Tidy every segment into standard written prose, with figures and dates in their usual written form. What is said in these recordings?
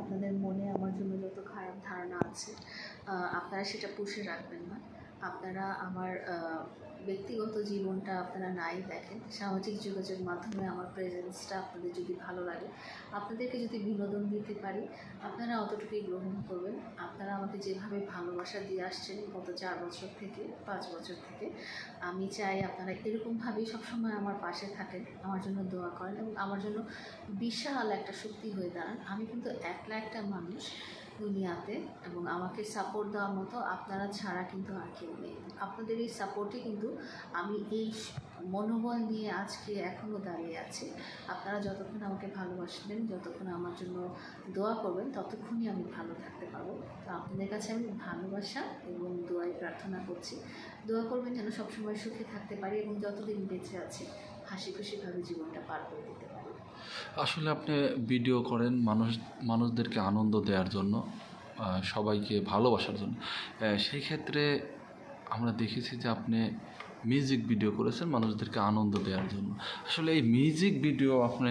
আপনাদের মনে আমার জন্য যত খারাপ ধারণা আছে আপনারা সেটা পুষে রাখবেন না। আপনারা আমার ব্যক্তিগত জীবনটা আপনারা নাই দেখেন, সামাজিক যোগাযোগ মাধ্যমে আমার প্রেজেন্সটা আপনাদের যদি ভালো লাগে, আপনাদেরকে যদি বিনোদন দিতে পারি, আপনারা অতটুকুই গ্রহণ করবেন। আপনারা আমাকে যেভাবে ভালোবাসা দিয়ে আসছেন গত 4 বছর থেকে 5 বছর থেকে, আমি চাই আপনারা এরকমভাবেই সবসময় আমার পাশে থাকেন, আমার জন্য দোয়া করেন এবং আমার জন্য বিশাল একটা শক্তি হয়ে দাঁড়ান। আমি কিন্তু একলা একটা মানুষ দুনিয়াতে, এবং আমাকে সাপোর্ট দেওয়ার মতো আপনারা ছাড়া কিন্তু আর কেউ নেই। আপনাদের এই সাপোর্টে কিন্তু আমি এই মনোবল নিয়ে আজকে এখনও দাঁড়িয়ে আছি। আপনারা যতক্ষণ আমাকে ভালোবাসবেন, যতক্ষণ আমার জন্য দোয়া করবেন, ততক্ষণই আমি ভালো থাকতে পারবো। তো আপনাদের কাছে আমি ভালোবাসা এবং দোয়াই প্রার্থনা করছি। দোয়া করবেন যেন সবসময় সুখে থাকতে পারি এবং যতদিন বেঁচে আছি হাসি খুশিভাবে জীবনটা পার করে দিতে পারি। আসলে আপনি ভিডিও করেন মানুষদেরকে আনন্দ দেওয়ার জন্য, সবাইকে ভালোবাসার জন্য। সেই ক্ষেত্রে আমরা দেখেছি যে আপনি মিউজিক ভিডিও করেছেন মানুষদেরকে আনন্দ দেওয়ার জন্য। আসলে এই মিউজিক ভিডিও আপনি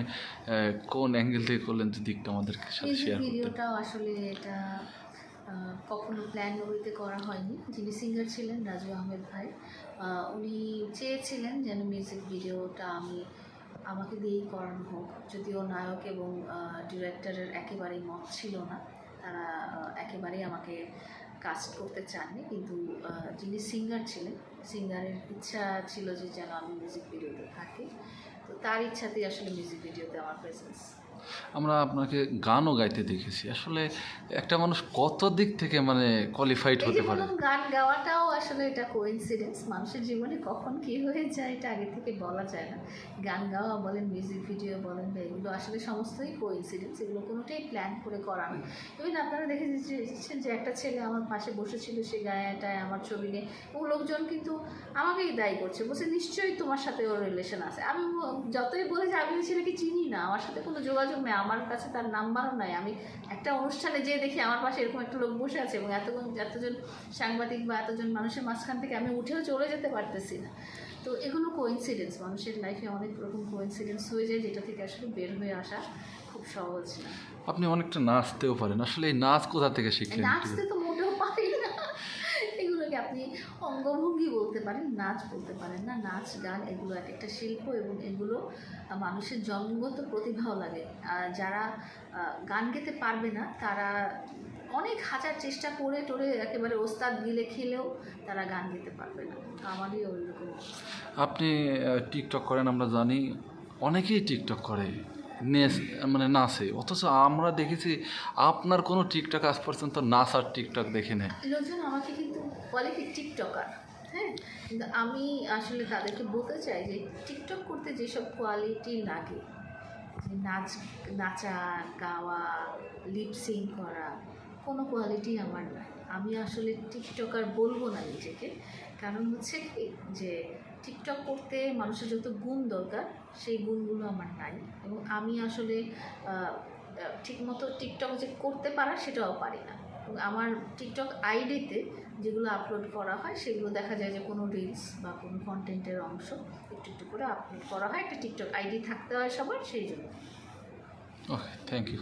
কোন অ্যাঙ্গেল থেকে করলেন, যদি একটু আমাদের সাথে শেয়ার করতেন? ভিডিওটাও আসলে এটা কখনো প্ল্যান ওইতে করা হয়নি। যিনি সিঙ্গার ছিলেন রাজু আহমেদ ভাই, উনি চেয়েছিলেন যেন মিউজিক ভিডিওটা আমাকে দিয়েই করানো হোক, যদিও নায়ক এবং ডিরেক্টরের একেবারেই মত ছিল না, তারা একেবারেই আমাকে কাস্ট করতে চাননি। কিন্তু যিনি সিঙ্গার ছিলেন, সিঙ্গারের ইচ্ছা ছিল যে যেন আমি মিউজিক ভিডিওতে থাকি, তো তার ইচ্ছাতেই আসলে মিউজিক ভিডিওতে আমার প্রেজেন্স। আমরা আপনাকে গানও গাইতে দেখেছি। আসলে একটা মানুষ কত দিক থেকে মানে কোয়ালিফাইড হতে পারে? গান গাওয়াটাও আসলে এটা কোইন্সিডেন্স। মানুষের জীবনে কখন কী হয়ে যায় এটা আগে থেকে বলা যায় না। গান গাওয়া বলেন, মিউজিক ভিডিও বলেন, বা এগুলো আসলে সমস্তই কোইন্সিডেন্স, এগুলো কোনোটাই প্ল্যান করে করা না। ইভেন আপনারা দেখেছেন যে একটা ছেলে আমার পাশে বসেছিল, সে গায়েটায় আমার ছবি নিয়ে, এবং লোকজন কিন্তু আমাকেই দায়ী করছে, বলছে নিশ্চয়ই তোমার সাথে ওর রিলেশন আছে। আমি যতই বলে যে আমি ওই ছেলেকে চিনি না, আমার সাথে কোনো যোগাযোগ নেই, আমার কাছে তার নাম্বারও নাই। আমি একটা অনুষ্ঠানে যেয়ে দেখি আমার পাশে এরকম একটা লোক বসে আছে, এবং এতজন সাংবাদিক বা এতজন মানুষের মাঝখান থেকে আমি উঠেও চলে যেতে পারতেছি না। তো এগুলো কোইন্সিডেন্স, মানুষের লাইফে অনেক রকম কোইন্সিডেন্স হয়ে যায়, যেটা থেকে আসলে বের হয়ে আসা খুব সহজ না। আপনি অনেকটা নাচতেও পারেন, আসলে এই নাচ কোথা থেকে শিখলেন? নাচতে তো মোটেও পারি না, এগুলোকে আপনি অঙ্গভঙ্গি বলতে পারেন, নাচ বলতে পারেন না। নাচ গান এগুলো এক একটা শিল্প, এবং এগুলো মানুষের জন্মগত প্রতিভাও লাগে। যারা গান গেতে পারবে না তারা অনেক হাজার চেষ্টা করে টোরে একেবারে ওস্তাদ গিলে খেলেও তারা গান গেতে পারবে না। আমারই ওই রকম। আপনি টিকটক করেন, আমরা জানি অনেকেই টিকটক করে, মানে নাচে, অথচ আমরা দেখেছি আপনার কোনো টিকটক আজ পর্যন্ত নাচ আর টিকটক দেখে নেই। লোকজন আমাকে কিন্তু বলে কি টিকটকার, হ্যাঁ, কিন্তু আমি আসলে তাদেরকে বলতে চাই যে টিকটক করতে যেসব কোয়ালিটি লাগে, যে নাচা, গাওয়া, লিপসিং করা, কোনো কোয়ালিটি আমার নাই। আমি আসলে টিকটকার বলবো না নিজেকে, কারণ হচ্ছে কি যে টিকটক করতে মানুষের যত গুণ দরকার সেই গুণগুলো আমার নাই, এবং আমি আসলে ঠিকমতো টিকটক যে করতে পারা সেটাও পারি না। এবং আমার টিকটক আইডিতে যেগুলো আপলোড করা হয় সেগুলো দেখা যায় যে কোনো রিলস বা কোনো কন্টেন্টের অংশ একটু একটু করে আপলোড করা হয়। একটা টিকটক আইডি থাকতে হয় সবার, সেই জন্য। ওকে, থ্যাংক ইউ।